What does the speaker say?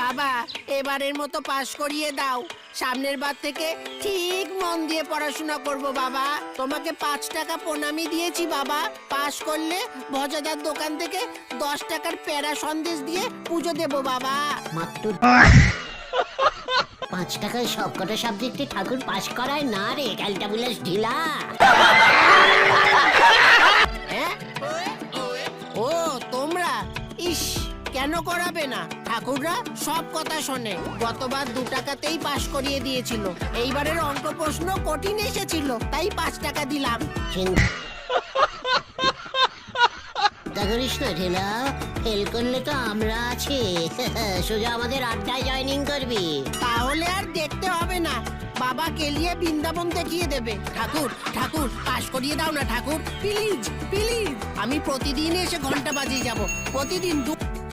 বাবা এবারের মতো পাশ করিয়ে দাও, সামনের বার থেকে ঠিক মন দিয়ে পড়াশোনা করব বাবা। তোমাকে 5 টাকা প্রণামী দিয়েছি বাবা, পাশ করলে ভজাদার দোকান থেকে 10 টাকার প্যারা সন্দেশ দিয়ে পুজো দেব বাবা। মাত্র 5 টাকায় সবকটা সাবজেক্টে ঠাকুর পাশ করায় না রে ক্যালটাবুলাস ঢিলা। হ্যাঁ? ও তোমরা, ইস কেন করাবে না? ঠাকুররা সব কথা শোনে। গতবার 2 টাকাতেই পাশ করিয়ে দিয়েছিল, এইবারের অঙ্ক প্রশ্ন কঠিন এসেছিল তাই 5 টাকা দিলাম। চিন্তা করিস না ঢিলা, ফেল করলে তো আমরা আছি। সোজা আমাদের আড্ডায় জয়েনিং করবি। তাহলে আর দেখতে হবে না, বাবা কেলিয়ে বৃন্দাবন দেখিয়ে দেবে। ঠাকুর ঠাকুর পাশ করিয়ে দাও না ঠাকুর, প্লিজ প্লিজ। আমি প্রতিদিন এসে ঘন্টা বাজিয়ে যাব, প্রতিদিন